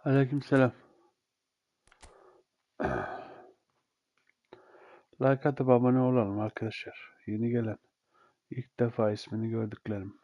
Aleykümselam. Like atıp abone olalım arkadaşlar. Yeni gelen, ilk defa ismini gördüklerim.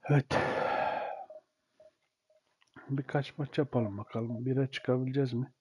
Evet. Birkaç maç yapalım bakalım. Bire çıkabileceğiz mi?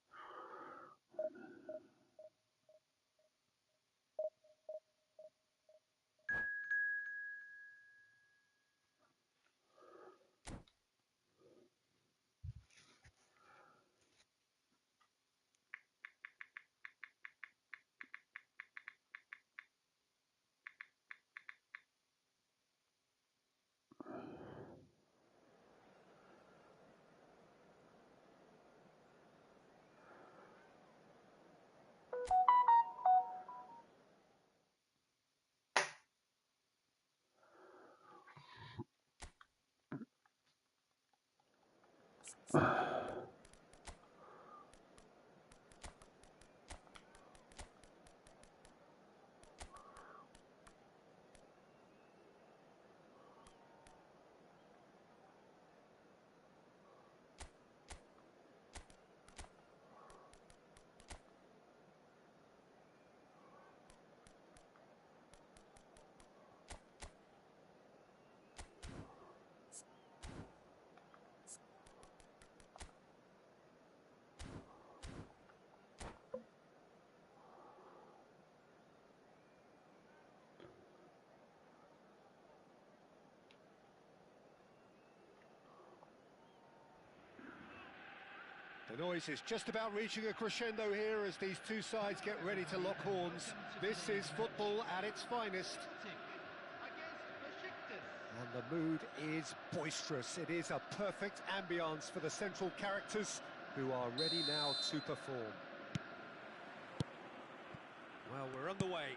The noise is just about reaching a crescendo here as these two sides get ready to lock horns. This is football at its finest. And the mood is boisterous. It is a perfect ambience for the central characters who are ready now to perform. Well, we're underway.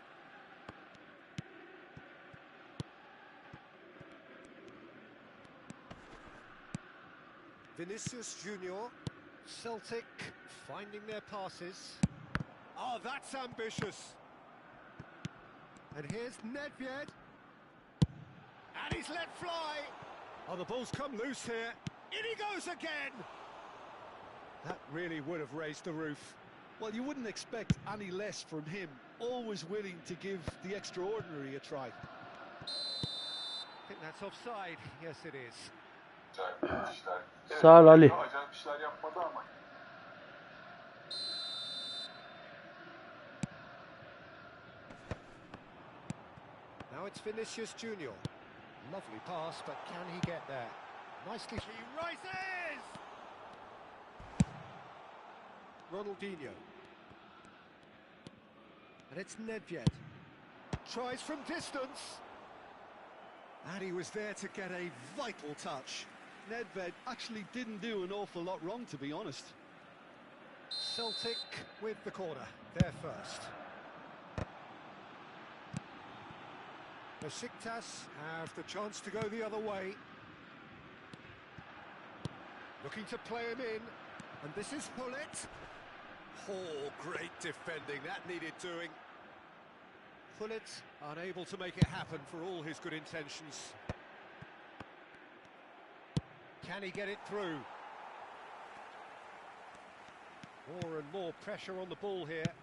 Vinicius Junior. Celtic finding their passes. Oh, that's ambitious. And here's Nedved. And he's let fly. Oh, the ball's come loose here. In he goes again. That really would have raised the roof. Well, you wouldn't expect any less from him. Always willing to give the extraordinary a try. I think that's offside. Yes, it is. Sağ ol Ali. Now it's Vinicius Junior. Lovely pass, but can he get there? Nicely, he rises! Ronaldinho. And it's Nedved. Tries from distance. And he was there to get a vital touch. Nedved actually didn't do an awful lot wrong, to be honest. Celtic with the corner, there first. Besiktas have the chance to go the other way. Looking to play him in, and this is Hullet. Oh, great defending, that needed doing. Hullet unable to make it happen for all his good intentions. Can he get it through? More and more pressure on the ball here.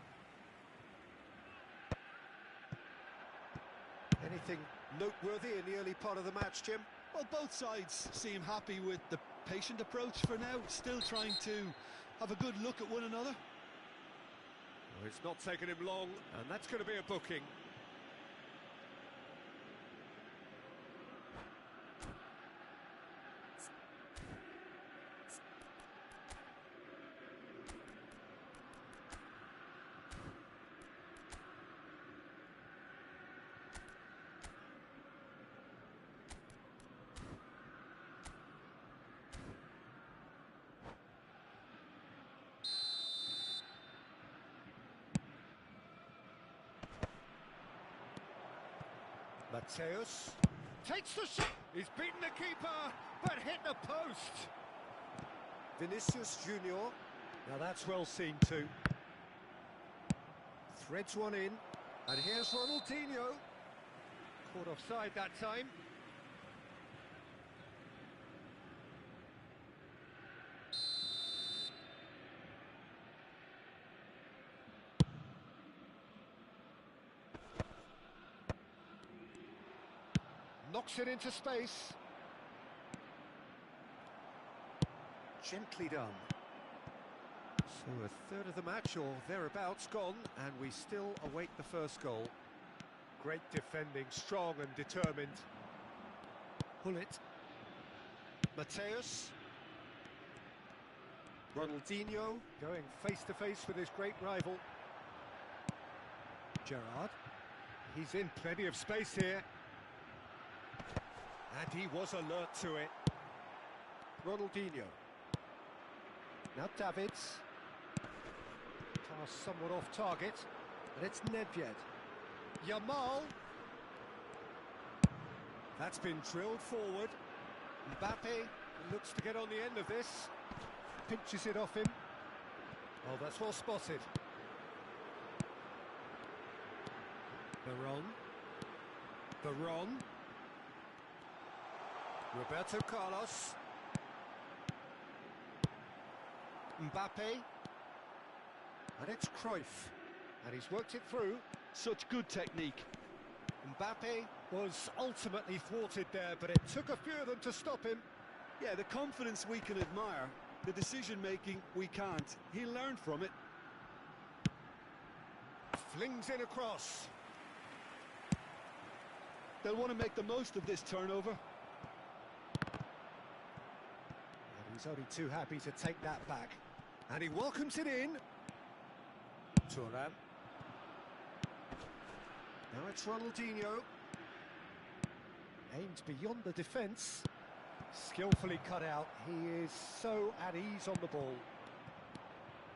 Anything noteworthy in the early part of the match, Jim? Well, both sides seem happy with the patient approach for now, still trying to have a good look at one another. Well, it's not taken him long, and that's going to be a booking. Mateus takes the shot. He's beaten the keeper, but hit the post. Vinicius Junior. Now that's well seen too. Threads one in, and here's Ronaldinho. Caught offside that time. Knocks it into space. Gently done. So a third of the match or thereabouts gone, and we still await the first goal. Great defending, strong and determined. Hullet. Mateus. Ronaldinho going face to face with his great rival. Gerrard. He's in plenty of space here. And he was alert to it. Ronaldinho. Now Davids. Pass somewhat off target. And it's Nedved. Yamal. That's been drilled forward. Mbappe looks to get on the end of this. Pinches it off him. Oh, that's well spotted. Veron. Roberto Carlos. Mbappe. And it's Cruyff. And he's worked it through. Such good technique. Mbappe was ultimately thwarted there, but it took a few of them to stop him. Yeah, the confidence we can admire, the decision-making we can't. He learned from it. Flings in across. They'll want to make the most of this turnover. And he's only too happy to take that back. And he welcomes it in. Thuram. Now it's Ronaldinho. Aims beyond the defence. Skillfully cut out. He is so at ease on the ball.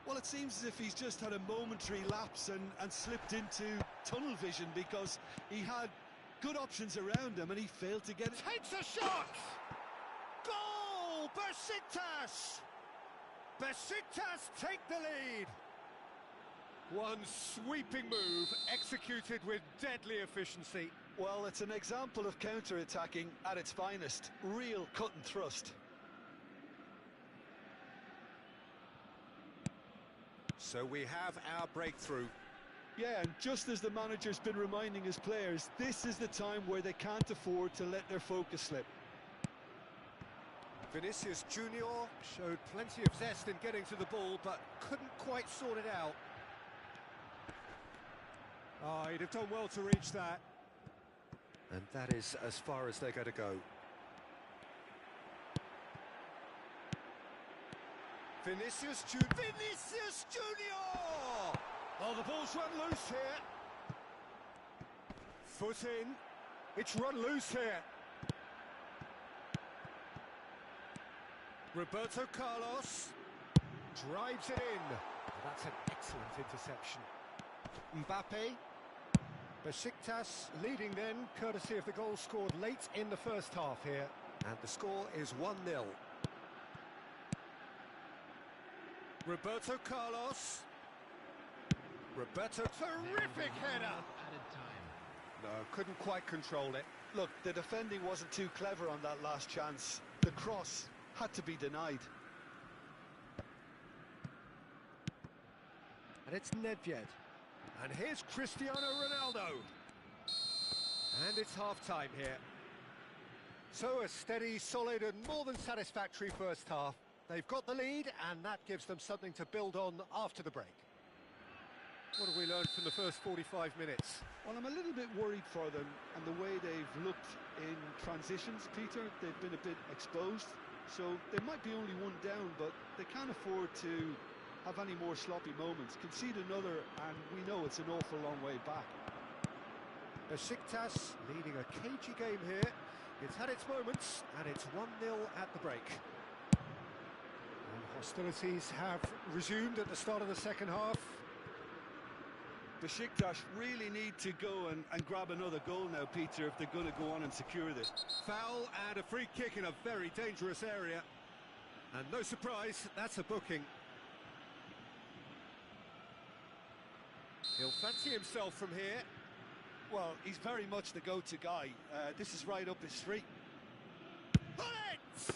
Well, it seems as if he's just had a momentary lapse and slipped into tunnel vision, because he had good options around him and he failed to get it. Takes a shot! Goal! Besiktas! Besiktas take the lead! One sweeping move executed with deadly efficiency. Well, it's an example of counter-attacking at its finest. Real cut and thrust. So we have our breakthrough. Yeah, and just as the manager's been reminding his players, this is the time where they can't afford to let their focus slip. Vinicius Junior showed plenty of zest in getting to the ball, but couldn't quite sort it out. Oh, he'd have done well to reach that. And that is as far as they're going to go. Vinicius Junior! Vinicius Junior! Oh, the ball's run loose here. Foot in. It's run loose here. Roberto Carlos drives it in. That's an excellent interception. Mbappe. Besiktas leading then, courtesy of the goal scored late in the first half here. And the score is 1-0. Roberto Carlos. Roberto, terrific header. No, couldn't quite control it. Look, the defending wasn't too clever on that last chance. The cross had to be denied. And it's Nedved. And here's Cristiano Ronaldo. And it's half-time here. So a steady, solid and more than satisfactory first half. They've got the lead, and that gives them something to build on after the break. What have we learned from the first 45 minutes? Well, I'm a little bit worried for them and the way they've looked in transitions, Peter. They've been a bit exposed, so they might be only one down, but they can't afford to have any more sloppy moments. Concede another, and we know it's an awful long way back. Besiktas leading a cagey game here. It's had its moments, and it's 1-0 at the break. And hostilities have resumed at the start of the second half. Besiktas really need to go and grab another goal now, Peter, if they're going to go on and secure this. Foul and a free kick in a very dangerous area. And no surprise, that's a booking. He'll fancy himself from here. Well, he's very much the go-to guy. This is right up his street. Put it!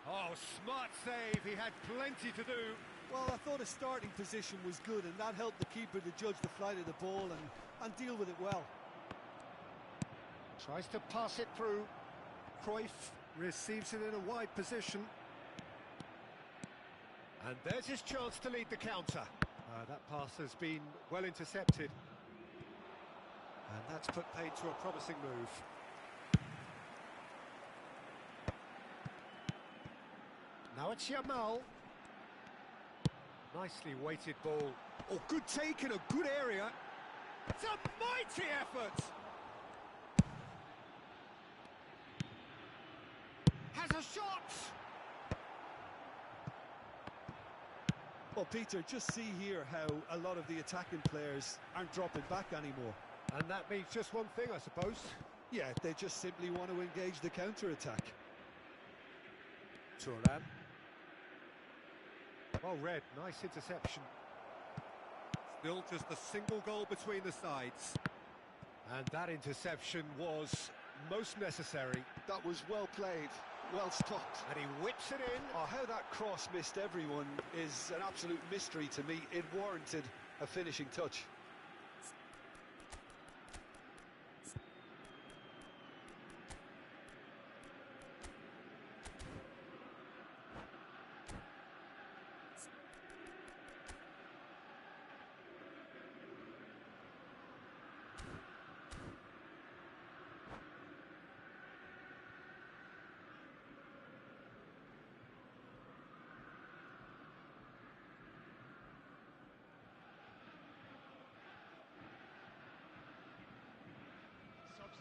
Oh, smart save. He had plenty to do. Well, I thought his starting position was good, and that helped the keeper to judge the flight of the ball and deal with it well. Tries to pass it through. Cruyff receives it in a wide position. And there's his chance to lead the counter. That pass has been well intercepted. And that's put paid to a promising move. Now it's Yamal. Nicely weighted ball. Oh, good take in a good area. It's a mighty effort. Has a shot. Well, Peter, just see here how a lot of the attacking players aren't dropping back anymore. And that means just one thing, I suppose. Yeah, they just simply want to engage the counter-attack. Turan. Well read, nice interception. Still just a single goal between the sides. And that interception was most necessary. That was well played, well stopped. And he whips it in. Oh, how that cross missed everyone is an absolute mystery to me. It warranted a finishing touch.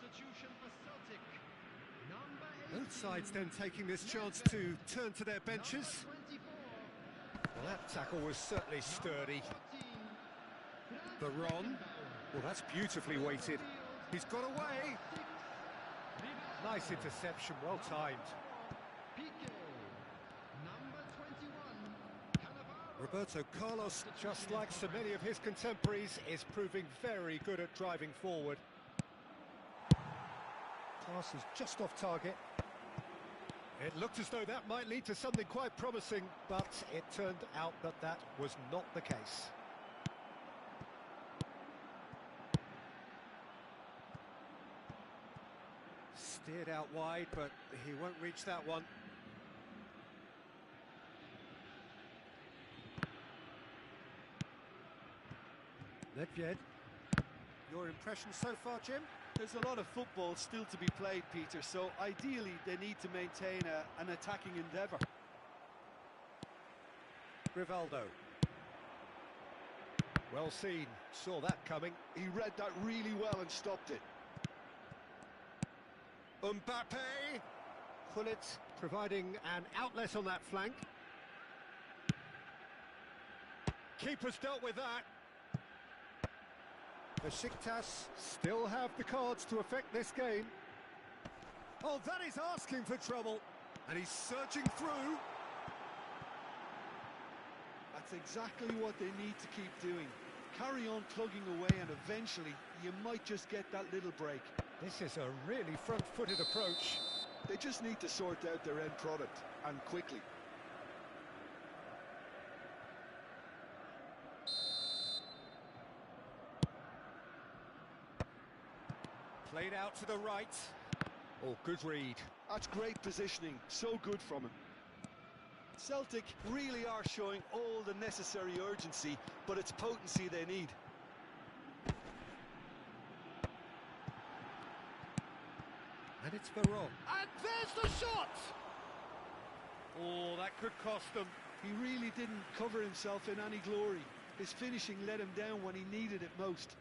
Substitution for Celtic. Both sides then taking this chance to turn to their benches. Well, that tackle was certainly sturdy. Baron. Well, that's beautifully weighted. He's got away. Nice interception, well timed. Roberto Carlos, just like so many of his contemporaries, is proving very good at driving forward. Pass is just off target. It looked as though that might lead to something quite promising, but it turned out that that was not the case. Steered out wide, but he won't reach that one. Nedved. Your impression so far, Jim? There's a lot of football still to be played, Peter, so ideally they need to maintain an attacking endeavour. Rivaldo. Well seen, saw that coming. He read that really well and stopped it. Mbappe. Gullit providing an outlet on that flank. Keeper's dealt with that. Besiktas still have the cards to affect this game. Oh, that is asking for trouble. And he's surging through. That's exactly what they need to keep doing. Carry on plugging away and eventually you might just get that little break. This is a really front-footed approach. They just need to sort out their end product, and quickly. Played out to the right. Oh, good read. That's great positioning, so good from him. Celtic really are showing all the necessary urgency, but it's potency they need. And it's Baron. And there's the shot! Oh, that could cost them. He really didn't cover himself in any glory. His finishing let him down when he needed it most.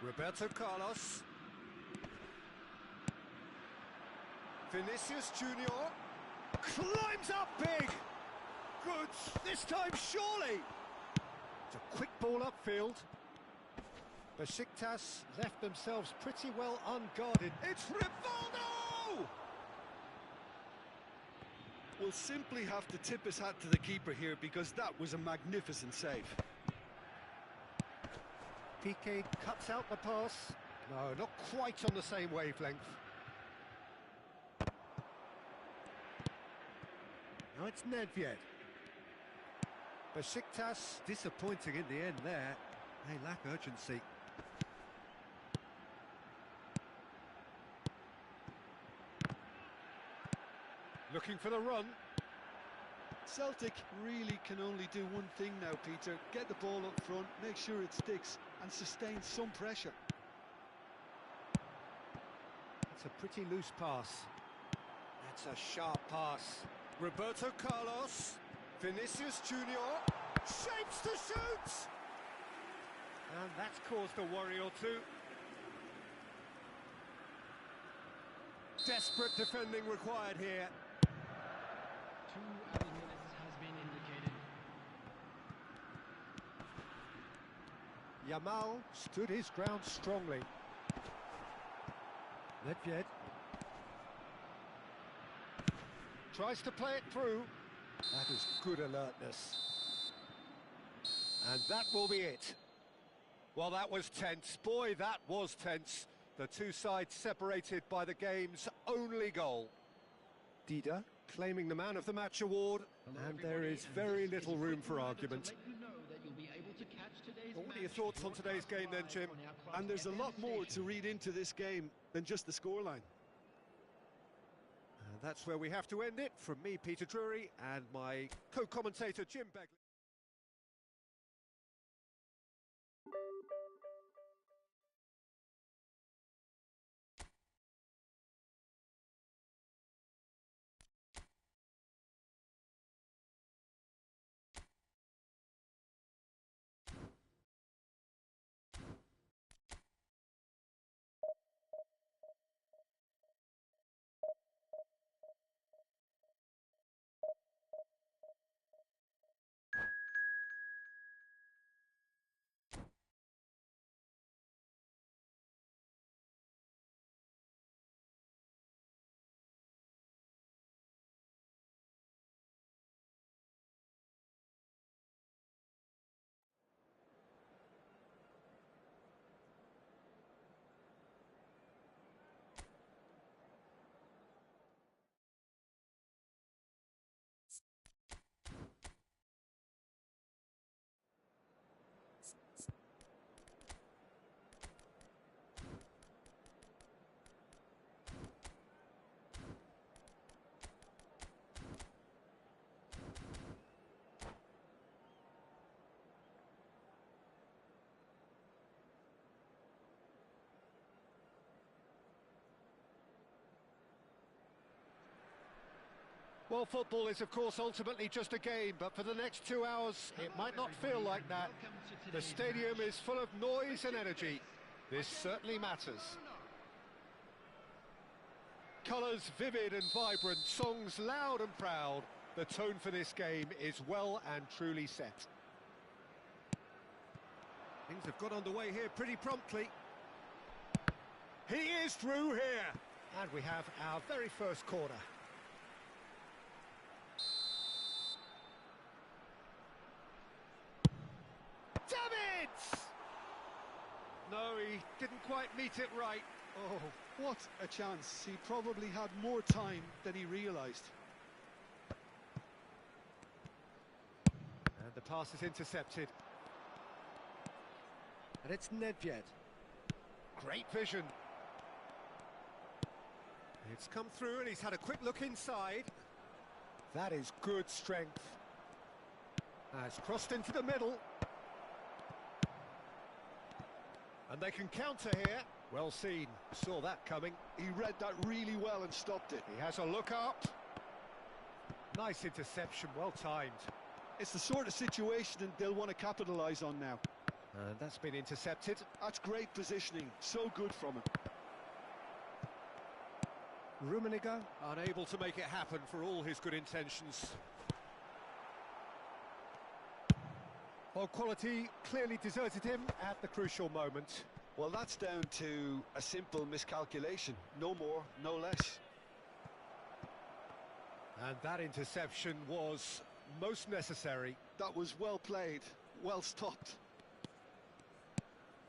Roberto Carlos. Vinicius Junior climbs up big. Good, this time surely. It's a quick ball upfield. Besiktas left themselves pretty well unguarded. It's Rivaldo! We'll simply have to tip his hat to the keeper here because that was a magnificent save. Piqué cuts out the pass. No, not quite on the same wavelength. Now it's Nedved. Besiktas disappointing in the end there. They lack urgency. Looking for the run. Celtic really can only do one thing now, Peter. Get the ball up front, make sure it sticks and sustain some pressure. It's a pretty loose pass. That's a sharp pass. Roberto Carlos. Vinicius Junior shapes to shoot! And that's caused a worry or two. Desperate defending required here. 2 added minutes has been indicated. Yamal stood his ground strongly. Nedved tries to play it through. That is good alertness. And that will be it. Well, that was tense. Boy, that was tense. The two sides separated by the game's only goal. Dida claiming the Man of the Match award, and there is very little room for argument. What are your thoughts on today's game then, Jim? And there's a lot more to read into this game than just the scoreline. And that's where we have to end it. From me, Peter Drury, and my co-commentator, Jim Begley. Well, football is, of course, ultimately just a game, but for the next 2 hours, it might not feel like that. The stadium is full of noise and energy. This certainly matters. Colours vivid and vibrant, songs loud and proud. The tone for this game is well and truly set. Things have got underway here pretty promptly. He is through here. And we have our very first corner. No, he didn't quite meet it right. Oh, what a chance. He probably had more time than he realised. And the pass is intercepted. And it's Nedved. Great vision. It's come through and he's had a quick look inside. That is good strength. Has crossed into the middle. And they can counter here. Well seen. Saw that coming. He read that really well and stopped it. He has a look up. Nice interception, well timed. It's the sort of situation that they'll want to capitalise on now. And that's been intercepted. That's great positioning. So good from him. Rummenigge unable to make it happen for all his good intentions. Well, quality clearly deserted him at the crucial moment. Well, that's down to a simple miscalculation. No more, no less. And that interception was most necessary. That was well played, well stopped.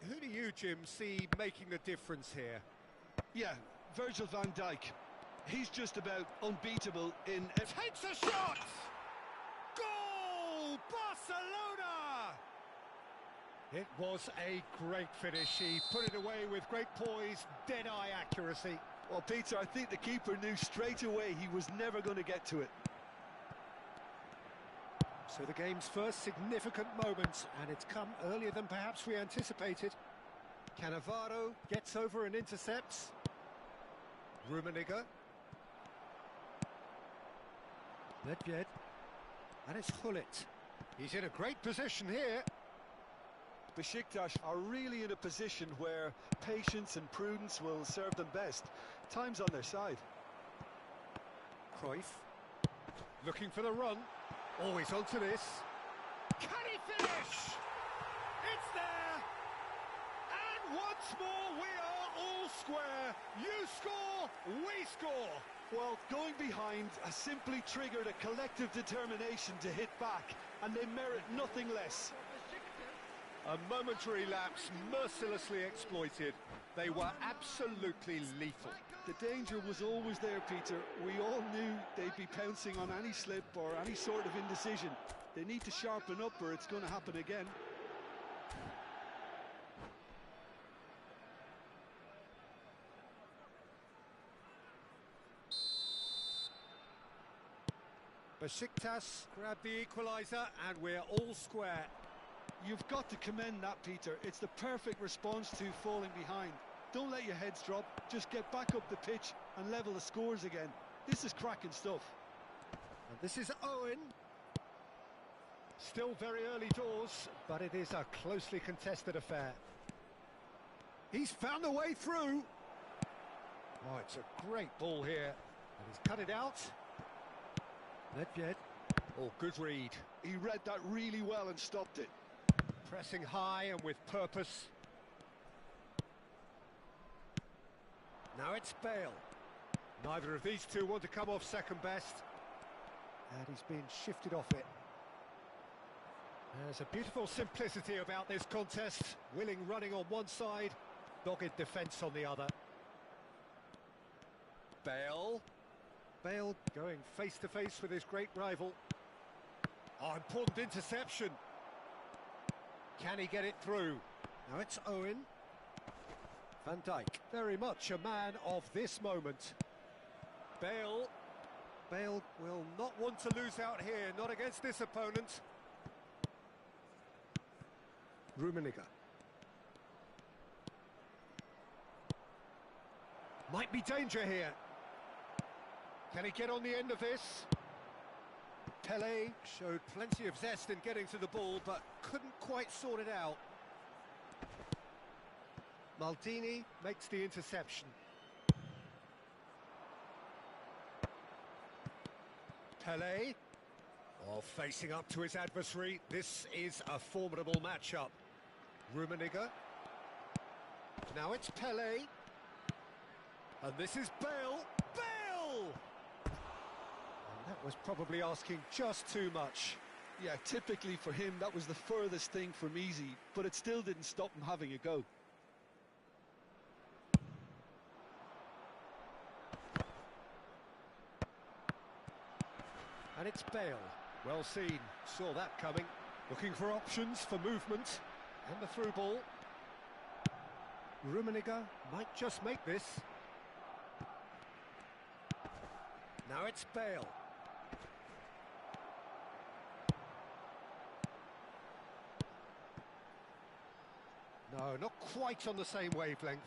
Who do you, Jim, see making a difference here? Yeah, Virgil van Dijk. He's just about unbeatable in... Takes a shot! Goal! Barcelona! It was a great finish. He put it away with great poise, dead-eye accuracy. Well, Peter, I think the keeper knew straight away he was never going to get to it. So the game's first significant moment, and it's come earlier than perhaps we anticipated. Cannavaro gets over and intercepts. Rummenigge. Nedved. And it's Hullet. He's in a great position here. Besiktas are really in a position where patience and prudence will serve them best. Time's on their side. Cruyff. Looking for the run. Always onto this. Can he finish? It's there! And once more we are all square. You score, we score. Well, going behind has simply triggered a collective determination to hit back, and they merit nothing less. A momentary lapse mercilessly exploited. They were absolutely lethal. The danger was always there, Peter. We all knew they'd be pouncing on any slip or any sort of indecision. They need to sharpen up or it's going to happen again. Besiktas grab the equaliser and we're all square. You've got to commend that, Peter. It's the perfect response to falling behind. Don't let your heads drop, just get back up the pitch and level the scores again. This is cracking stuff. And this is Owen. Still very early doors, but it is a closely contested affair. He's found a way through. Oh, it's a great ball here. And he's cut it out. Nedved. Oh, good read. He read that really well and stopped it. Pressing high and with purpose. Now it's Bale. Neither of these two want to come off second best. And he's been shifted off it. There's a beautiful simplicity about this contest. Willing running on one side, dogged defence on the other. Bale. Bale going face to face with his great rival. Oh, important interception. Can he get it through? Now it's Owen. Van Dijk, very much a man of this moment. Bale. Bale will not want to lose out here, not against this opponent. Rummenigge. Might be danger here. Can he get on the end of this? Pelé showed plenty of zest in getting to the ball, but couldn't quite sort it out. Maldini makes the interception. Pelé, oh, facing up to his adversary. This is a formidable matchup. Rummenigge. Now it's Pelé. And this is Bale. Bale! And that was probably asking just too much. Yeah, typically for him, that was the furthest thing from easy, but it still didn't stop him having a go. And it's Bale. Well seen. Saw that coming. Looking for options for movement. And the through ball. Rummenigge might just make this. Now it's Bale. No, not quite on the same wavelength.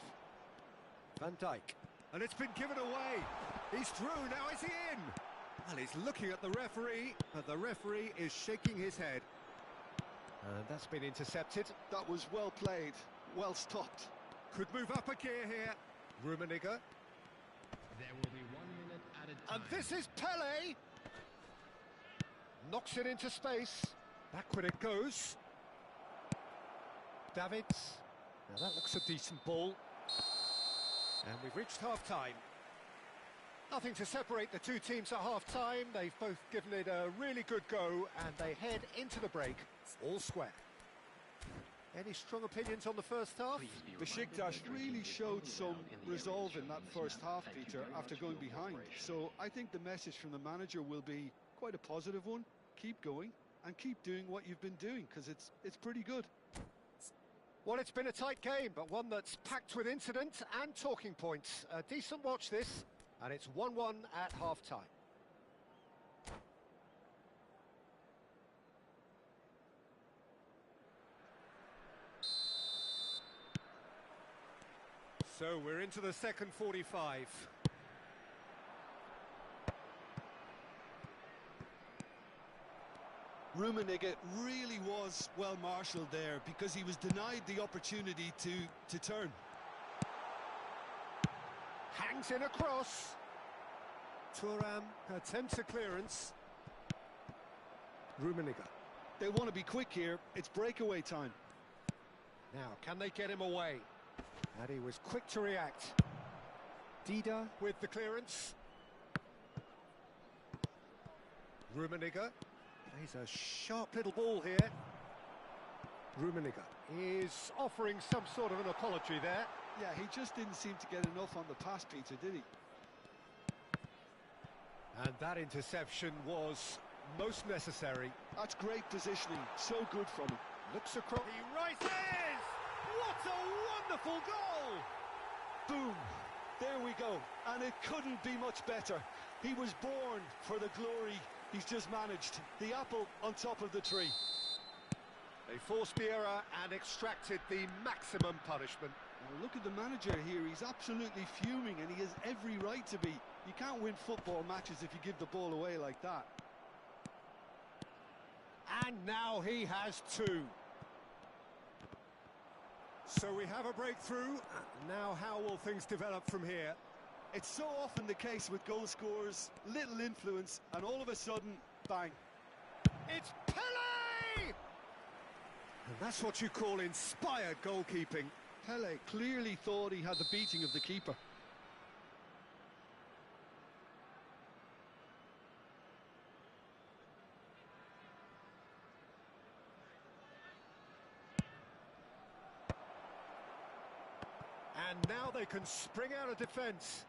Van Dijk. And it's been given away. He's through, now is he in? And he's looking at the referee, but the referee is shaking his head. And that's been intercepted. That was well played, well stopped. Could move up a gear here. Rummenigge. There will be one. And this is Pele. Knocks it into space. Backward it goes. Davids. Now that looks a decent ball. And we've reached half-time. Nothing to separate the two teams at half-time. They've both given it a really good go, and they head into the break all square. Any strong opinions on the first half? Besiktas really showed some resolve in that first half, Peter, after going behind. So I think the message from the manager will be quite a positive one. Keep going and keep doing what you've been doing, because it's pretty good. Well, it's been a tight game, but one that's packed with incident and talking points. A decent watch this, and it's 1-1 at half-time. So we're into the second 45. Rummenigge really was well marshalled there, because he was denied the opportunity to turn. Hangs in a cross. Thuram attempts a clearance. Rummenigge. They want to be quick here. It's breakaway time. Now, can they get him away? And he was quick to react. Dida with the clearance. Rummenigge. He's a sharp little ball here. Rummenigge is offering some sort of an apology there. Yeah, he just didn't seem to get enough on the pass, Peter, did he? And that interception was most necessary. That's great positioning. So good from him. Looks across. He rises! What a wonderful goal! Boom! There we go. And it couldn't be much better. He was born for the glory he's just managed. The apple on top of the tree. They forced the error and extracted the maximum punishment. Now look at the manager here. He's absolutely fuming, and he has every right to be. You can't win football matches if you give the ball away like that. And now he has two. So we have a breakthrough. Now how will things develop from here? It's so often the case with goal scorers, little influence, and all of a sudden, bang. It's Pele! And that's what you call inspired goalkeeping. Pele clearly thought he had the beating of the keeper. And now they can spring out of defence.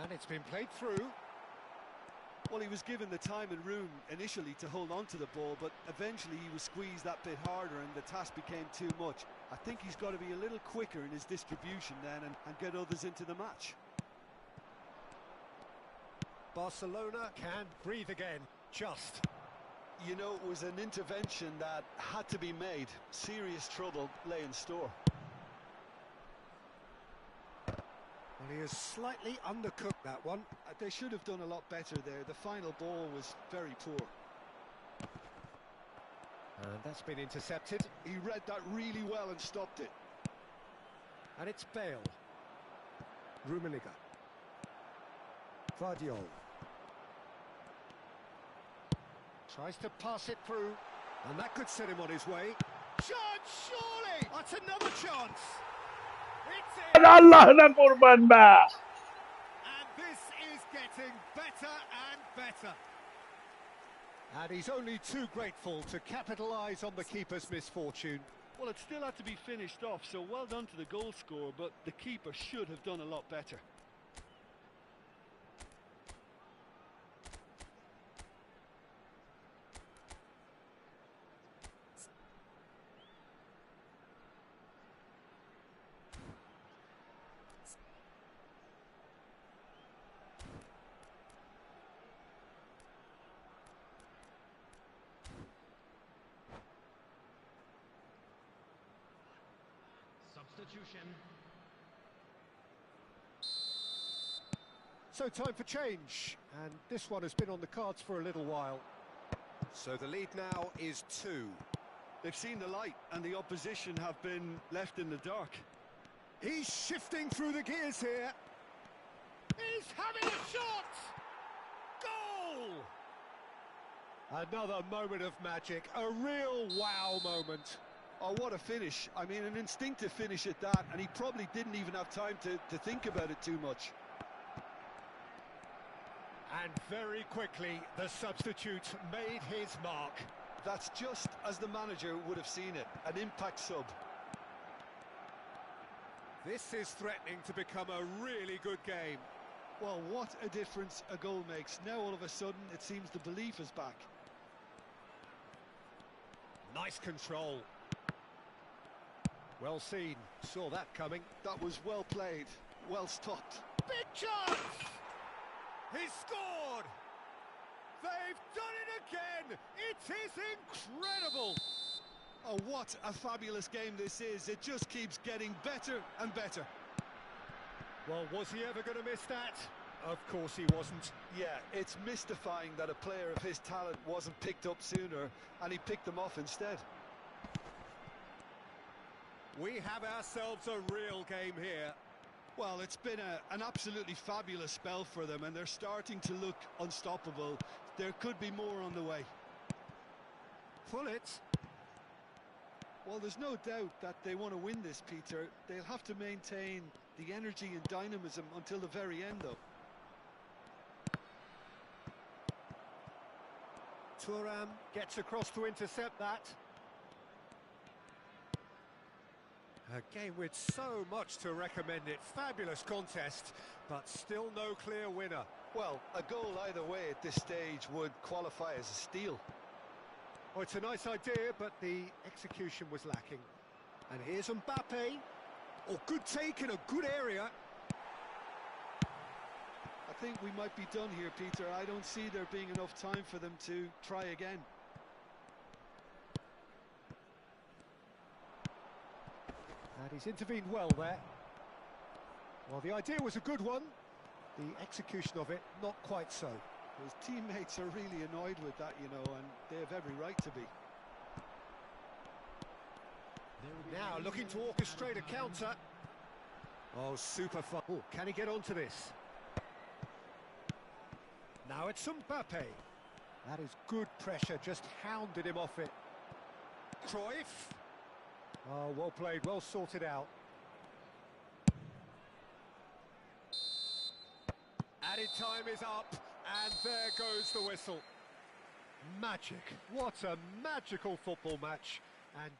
And it's been played through. Well, he was given the time and room initially to hold on to the ball, but eventually he was squeezed that bit harder and the task became too much. I think he's got to be a little quicker in his distribution then and get others into the match. Barcelona can breathe again, just. You know, it was an intervention that had to be made. Serious trouble lay in store. Well, he has slightly undercooked that one. They should have done a lot better there. The final ball was very poor. And that's been intercepted. He read that really well and stopped it. And it's Bale. Rummenigge. Vardiol. Tries to pass it through. And that could set him on his way. Chance, surely! That's another chance! It's in! Allah'ına kurban be! And this is getting better and better. And he's only too grateful to capitalise on the keeper's misfortune. Well, it still had to be finished off, so well done to the goal scorer, but the keeper should have done a lot better. Substitution. So time for change, and this one has been on the cards for a little while. So the lead now is 2. They've seen the light and the opposition have been left in the dark. He's shifting through the gears here. He's having a shot! Goal! Another moment of magic, a real wow moment. Oh, what a finish. I mean, an instinctive finish at that, and he probably didn't even have time to think about it too much. And very quickly, the substitute made his mark. That's just as the manager would have seen it, an impact sub. This is threatening to become a really good game. Well, what a difference a goal makes. Now all of a sudden it seems the belief is back. Nice control. Well seen, saw that coming. That was well played, well stopped. Big chance! He's scored! They've done it again! It is incredible! Oh, what a fabulous game this is. It just keeps getting better and better. Well, was he ever going to miss that? Of course he wasn't. Yeah, it's mystifying that a player of his talent wasn't picked up sooner, and he picked them off instead. We have ourselves a real game here. Well, it's been an absolutely fabulous spell for them, and they're starting to look unstoppable. There could be more on the way. Pull it. Well, there's no doubt that they want to win this, Peter. They'll have to maintain the energy and dynamism until the very end, though. Thuram gets across to intercept that. A game with so much to recommend it. Fabulous contest, but still no clear winner. Well, a goal either way at this stage would qualify as a steal. Oh, it's a nice idea, but the execution was lacking. And here's Mbappe. Oh, good take in a good area. I think we might be done here, Peter. I don't see there being enough time for them to try again. And he's intervened well there. Well, the idea was a good one. The execution of it, not quite so. His teammates are really annoyed with that, you know, and they have every right to be. Now looking to orchestrate a counter. Oh, super fun. Oh, can he get onto this? Now it's Mbappe. That is good pressure, just hounded him off it. Cruyff. Oh, well played, well sorted out. Added time is up, and there goes the whistle. Magic. What a magical football match. And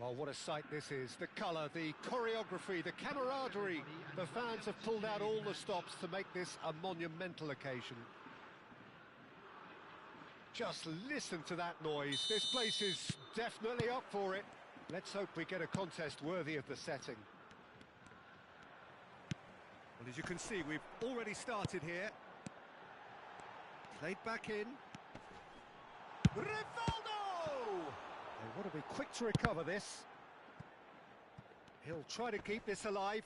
Well, what a sight this is. The colour, the choreography, the camaraderie. The fans have pulled out all the stops to make this a monumental occasion. Just listen to that noise. This place is definitely up for it. Let's hope we get a contest worthy of the setting. Well, as you can see, we've already started here. Played back in. Rivaldo! They want to be quick to recover this. He'll try to keep this alive.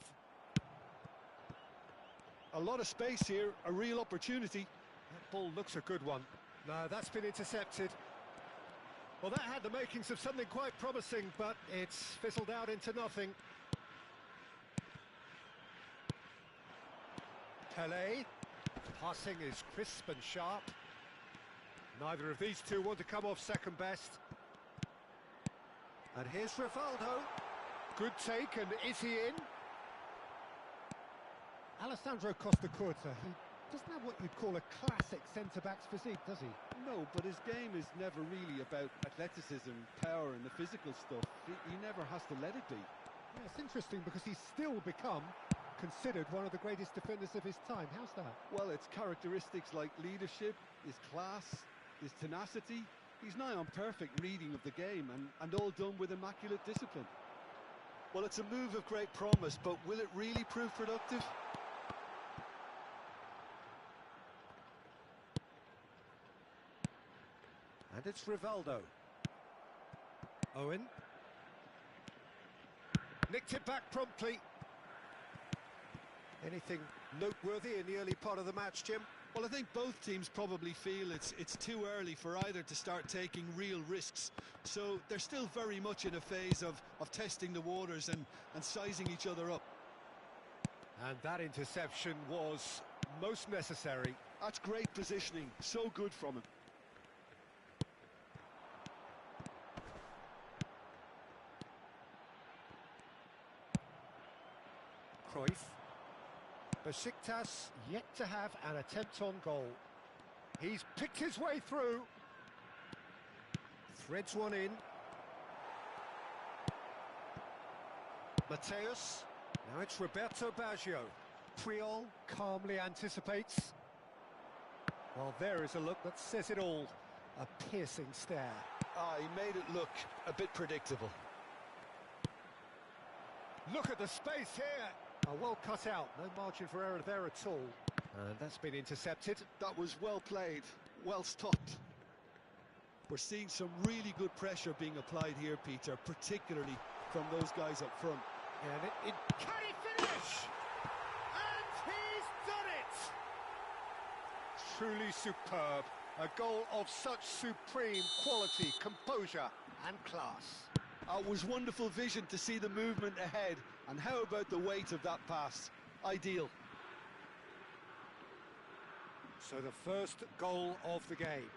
A lot of space here, a real opportunity. That ball looks a good one. No, that's been intercepted. Well, that had the makings of something quite promising, but it's fizzled out into nothing. Pelé. Passing is crisp and sharp. Neither of these two want to come off second best. And here's Rivaldo. Good take, and is he in? Alessandro Costa Curta, he doesn't have what you'd call a classic centre-back's physique, does he? No, but his game is never really about athleticism, power and the physical stuff. He never has to let it be. Yeah, it's interesting because he's still become considered one of the greatest defenders of his time. How's that? Well, it's characteristics like leadership, his class, his tenacity. He's nigh on perfect reading of the game and all done with immaculate discipline. Well, it's a move of great promise, but will it really prove productive? And it's Rivaldo. Owen. Nicked it back promptly. Anything noteworthy in the early part of the match, Jim? Well, I think both teams probably feel it's too early for either to start taking real risks. So they're still very much in a phase of testing the waters and sizing each other up. And that interception was most necessary. That's great positioning, so good from him. Cruyff. Besiktas yet to have an attempt on goal. He's picked his way through. Threads one in. Mateus. Now it's Roberto Baggio. Puyol calmly anticipates. Well, there is a look that says it all. A piercing stare. He made it look a bit predictable. Look at the space here. Well cut out, no margin for error there at all. And that's been intercepted. That was well played, well stopped. We're seeing some really good pressure being applied here, Peter, particularly from those guys up front. And can he finish? And he's done it! Truly superb. A goal of such supreme quality, composure and class. It was wonderful vision to see the movement ahead, and how about the weight of that pass? Ideal. So the first goal of the game.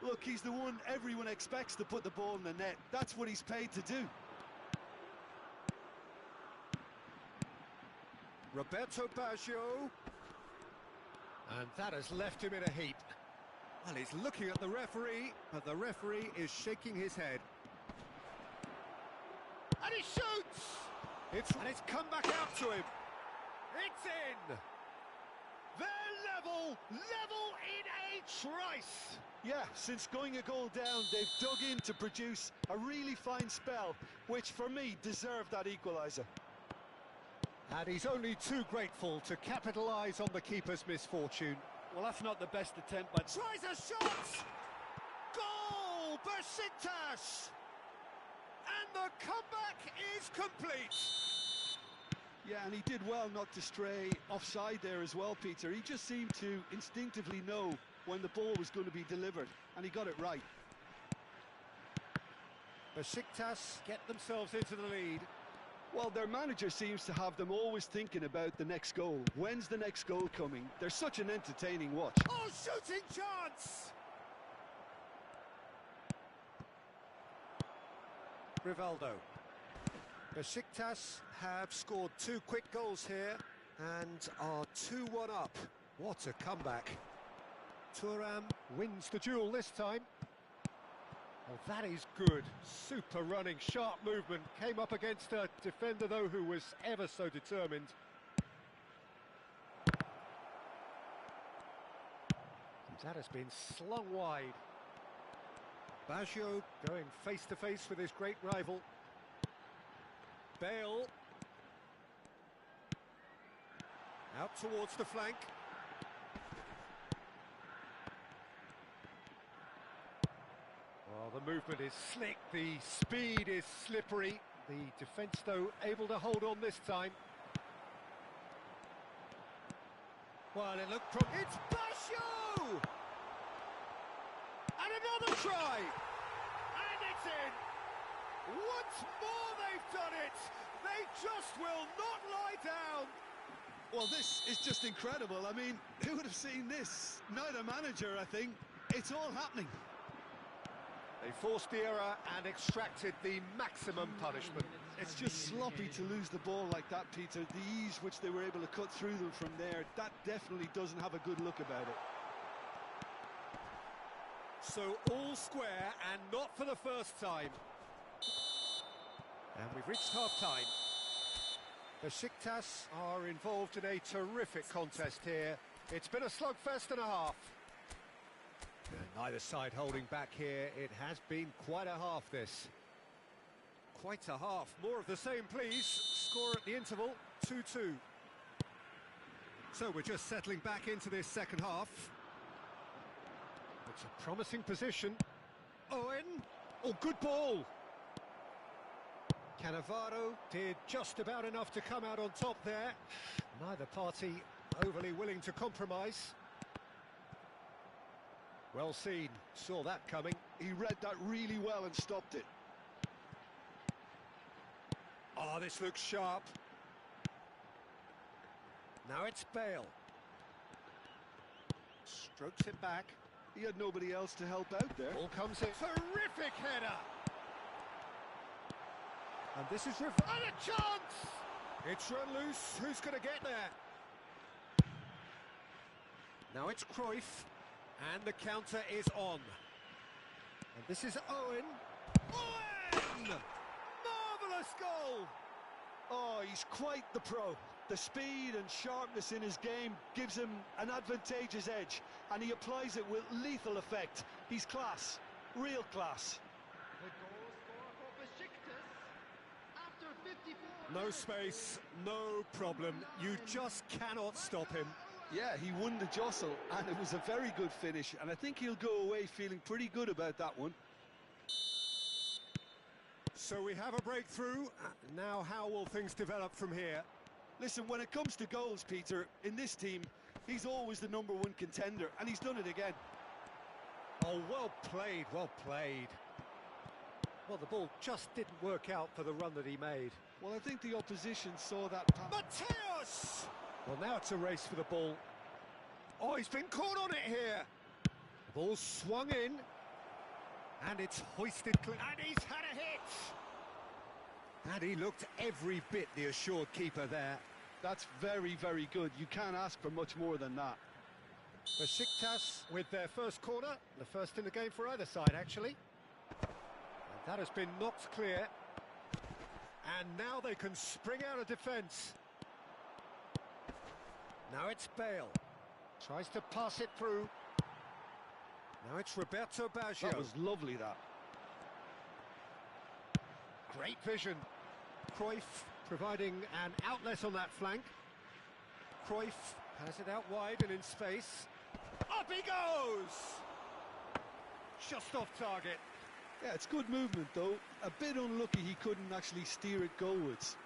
Look, he's the one everyone expects to put the ball in the net. That's what he's paid to do. Roberto Baggio. And that has left him in a heap. Well, he's looking at the referee, but the referee is shaking his head. And he shoots! And it's come back out to him. It's in! They're level in a trice! Yeah, since going a goal down, they've dug in to produce a really fine spell, which for me deserved that equaliser. And he's only too grateful to capitalise on the keeper's misfortune. Well, that's not the best attempt, but... Tries a shot! Goal! Besiktas! And the comeback is complete! Yeah, and he did well not to stray offside there as well, Peter. He just seemed to instinctively know when the ball was going to be delivered, and he got it right. Besiktas get themselves into the lead. Well, their manager seems to have them always thinking about the next goal. When's the next goal coming? They're such an entertaining watch. Oh, shooting chance! Rivaldo. Besiktas have scored 2 quick goals here and are 2-1 up. What a comeback. Thuram wins the duel this time. Oh, that is good. Super running, sharp movement. Came up against a defender, though, who was ever so determined. That has been slung wide. Baggio going face-to-face with his great rival. Bale. Out towards the flank. Well, the movement is slick, the speed is slippery. The defence, though, able to hold on this time. Well, it looked it's Baggio! And another try! And it's in! Once more they've done it! They just will not lie down! Well, this is just incredible. I mean, who would have seen this? Neither manager, I think. It's all happening. They forced the error and extracted the maximum punishment. It's just sloppy to lose the ball like that, Peter. The ease which they were able to cut through them from there, that definitely doesn't have a good look about it. So all square, and not for the first time. And we've reached half-time. Besiktas are involved in a terrific contest here. It's been a slugfest and a half. And neither side holding back here. It has been quite a half, this. Quite a half. More of the same, please. Score at the interval, 2-2. So we're just settling back into this second half. It's a promising position. Owen. Oh, good ball. Cannavaro did just about enough to come out on top there. Neither party overly willing to compromise. Well seen, saw that coming. He read that really well and stopped it. Oh, this looks sharp. Now it's Bale. Strokes it back. He had nobody else to help out there. Ball comes in. Terrific header! And this is and a chance! It's run loose. Who's going to get there? Now it's Cruyff. And the counter is on. And this is Owen. Owen! Marvellous goal! Oh, he's quite the pro. The speed and sharpness in his game gives him an advantageous edge, and he applies it with lethal effect. He's class, real class. The goal scorer for Besiktas after 54 No space, no problem. You just cannot stop him. Yeah, he won the jostle, and it was a very good finish, and I think he'll go away feeling pretty good about that one. So we have a breakthrough. Now how will things develop from here? Listen, when it comes to goals, Peter, in this team, he's always the #1 contender, and he's done it again. Oh, well played, well played. Well, the ball just didn't work out for the run that he made. Well, I think the opposition saw that pass. Mateus! Well, now it's a race for the ball. Oh, he's been caught on it here. The ball swung in. And it's hoisted clean. And he's had a hit! And he looked every bit the assured keeper there. That's very, very good. You can't ask for much more than that. Besiktas with their first corner. The first in the game for either side, actually. And that has been knocked clear. And now they can spring out of defence. Now it's Bale. Tries to pass it through. Now it's Roberto Baggio. That was lovely, that. Great vision. Cruyff providing an outlet on that flank. Cruyff has it out wide and in space. Up he goes! Just off target. Yeah, it's good movement, though. A bit unlucky he couldn't actually steer it goalwards.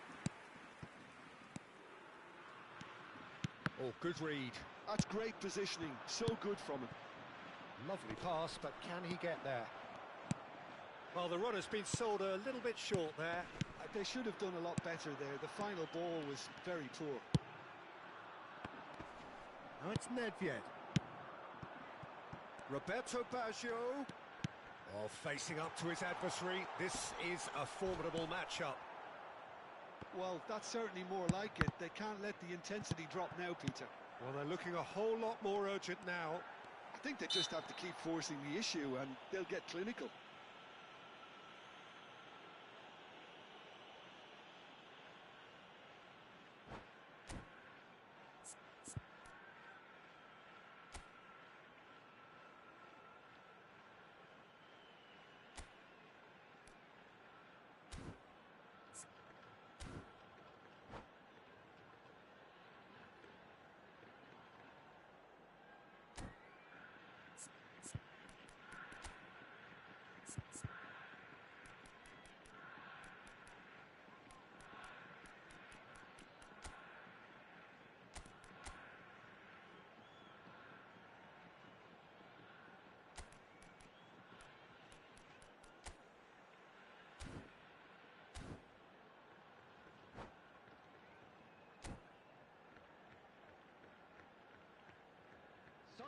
Oh, good read. That's great positioning. So good from him. Lovely pass, but can he get there? Well, the run has been sold a little bit short there. They should have done a lot better there. The final ball was very poor. Now it's Nedved. Roberto Baggio. Oh, facing up to his adversary. This is a formidable matchup. Well, that's certainly more like it. They can't let the intensity drop now, Peter. Well, they're looking a whole lot more urgent now. I think they just have to keep forcing the issue and they'll get clinical.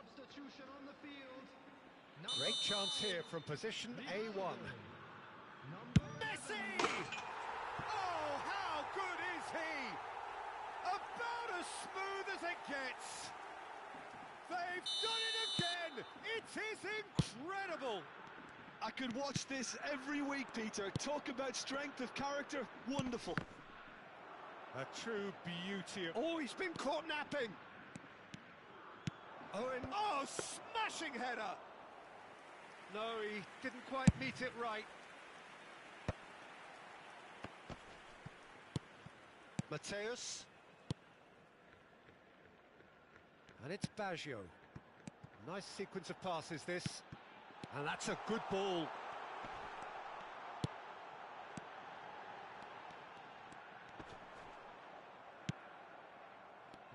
substitution on the field. Great chance here from position A1. Messi! Oh, how good is he? About as smooth as it gets. They've done it again. It is incredible. I could watch this every week, Peter. Talk about strength of character. Wonderful. A true beauty. Oh, he's been caught napping. Owen. Oh, smashing header. No, he didn't quite meet it right. Mateus. And it's Baggio. Nice sequence of passes, this. And that's a good ball.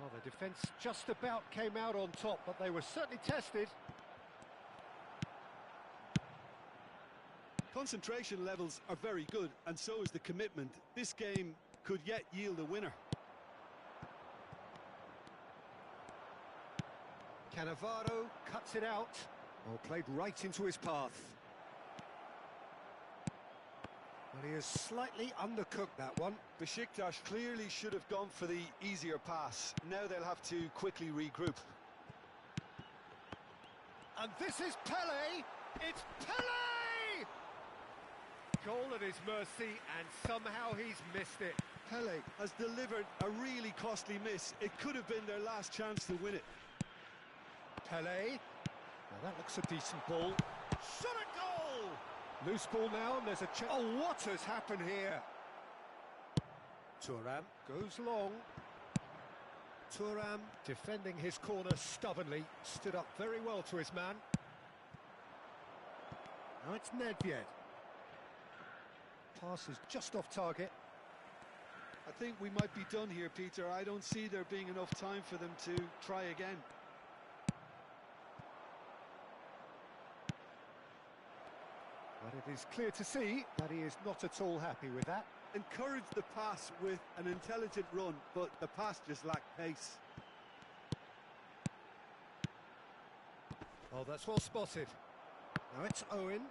Well, the defence just about came out on top, but they were certainly tested. Concentration levels are very good, and so is the commitment. This game could yet yield a winner. Cannavaro cuts it out. Oh, played right into his path. Well, he has slightly undercooked that one. Besiktas clearly should have gone for the easier pass. Now they'll have to quickly regroup. And this is Pele. It's Pele! Goal at his mercy, and somehow he's missed it. Pele has delivered a really costly miss. It could have been their last chance to win it. Pele. Now that looks a decent ball. Shot at goal! Loose ball now, and there's a chance. Oh, what has happened here? Thuram goes long. Thuram defending his corner stubbornly. Stood up very well to his man. Now it's Nedved. Pass is just off target. I think we might be done here, Peter. I don't see there being enough time for them to try again. But it is clear to see that he is not at all happy with that. Encourage the pass with an intelligent run, but the pass just lacked pace. Oh, that's well spotted. Now it's Owen.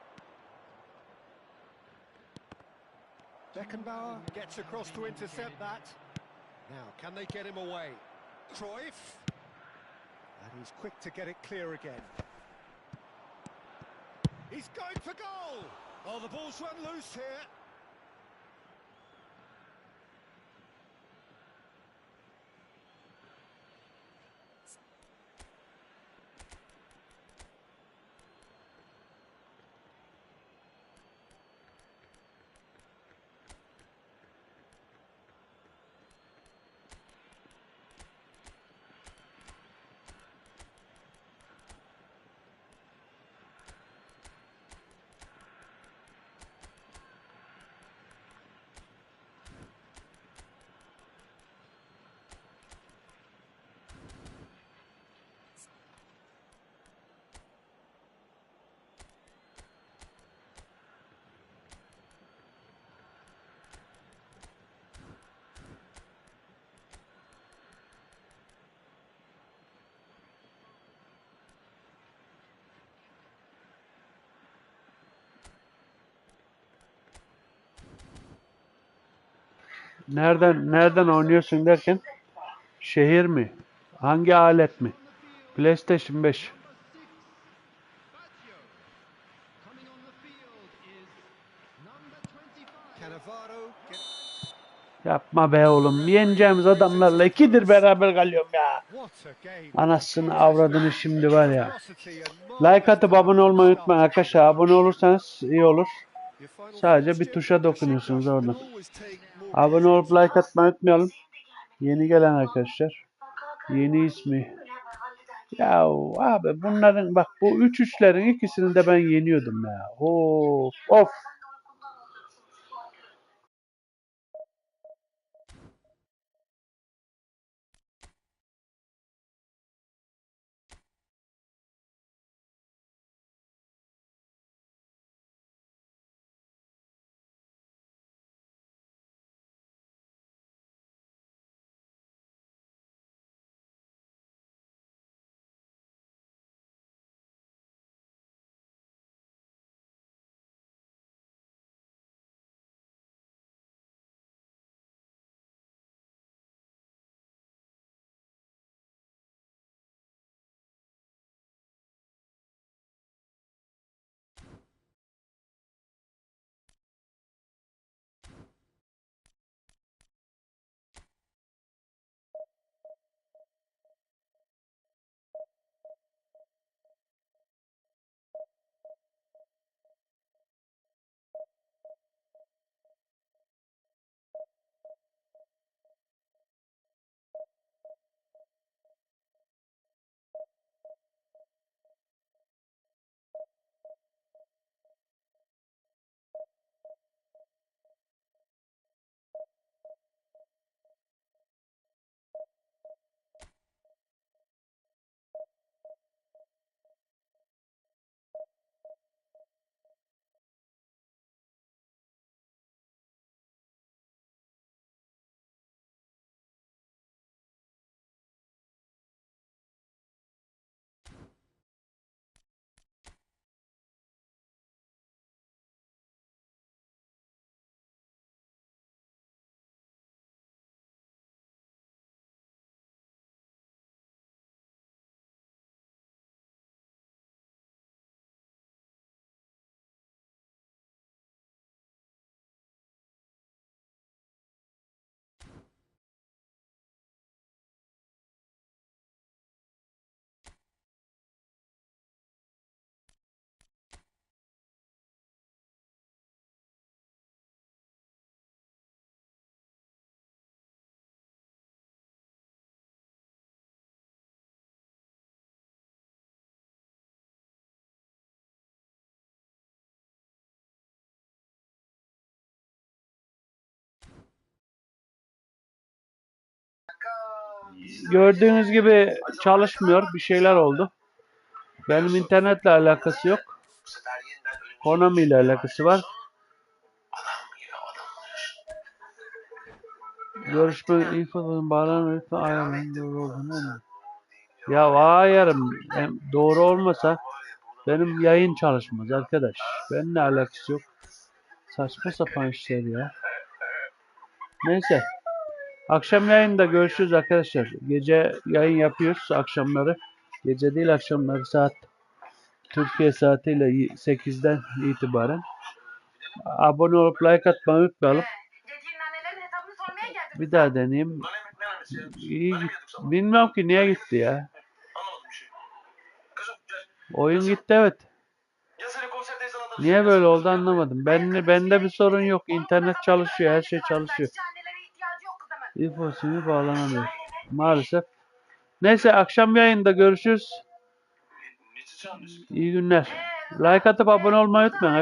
Beckenbauer gets across to intercept that. Now, can they get him away? Cruyff. And he's quick to get it clear again. He's going for goal! Oh, the ball's run loose here. Nereden oynuyorsun derken şehir mi? Hangi alet mi? PlayStation 5. Baggio. Coming on the field is number 25. Cannavaro. Yapma be oğlum. Yeneceğimiz adamlarla ikidir beraber kalıyorum ya. What a game. Anasını avradını şimdi var ya. Ferocity and Like atıp marvellous abone olmayı start. unutmayın arkadaşlar. Abone olursanız iyi olur. Your final Sadece thoughts, bir Jim? tuşa dokunuyorsunuz Besiktas oradan. can always take more Abone olup possession. like atmayı unutmayalım. Yeni gelen arkadaşlar. Yeni ismi. Ya abi bunların bak bu 3-3'lerin ikisini de ben yeniyordum ya. Of. Gördüğünüz gibi çalışmıyor. Bir şeyler oldu. Benim internetle alakası yok. KONAMi ile alakası var. Görüşme Efootball'un bağlanma lütfen ayarlayın. Doğru olduğunu anlayın. Ya ayarım. Doğru olmasa benim yayın çalışmaz arkadaş. Benimle alakası yok. Saçma sapan işler ya. Neyse. Akşam yayında görüşürüz arkadaşlar. Gece yayın yapıyoruz akşamları. Gece değil akşamları saat Türkiye saatiyle 8'den itibaren. Abone olup like atmayı unutmayalım. Bir daha deneyeyim. İyi, bilmiyorum ki niye gitti ya. Oyun gitti evet. Niye böyle oldu anlamadım. Bende bir sorun yok. İnternet çalışıyor, her şey çalışıyor. İnfosunu bağlanamıyor. Maalesef. Neyse akşam yayında görüşürüz. İyi günler. Like atıp abone olmayı unutmayın.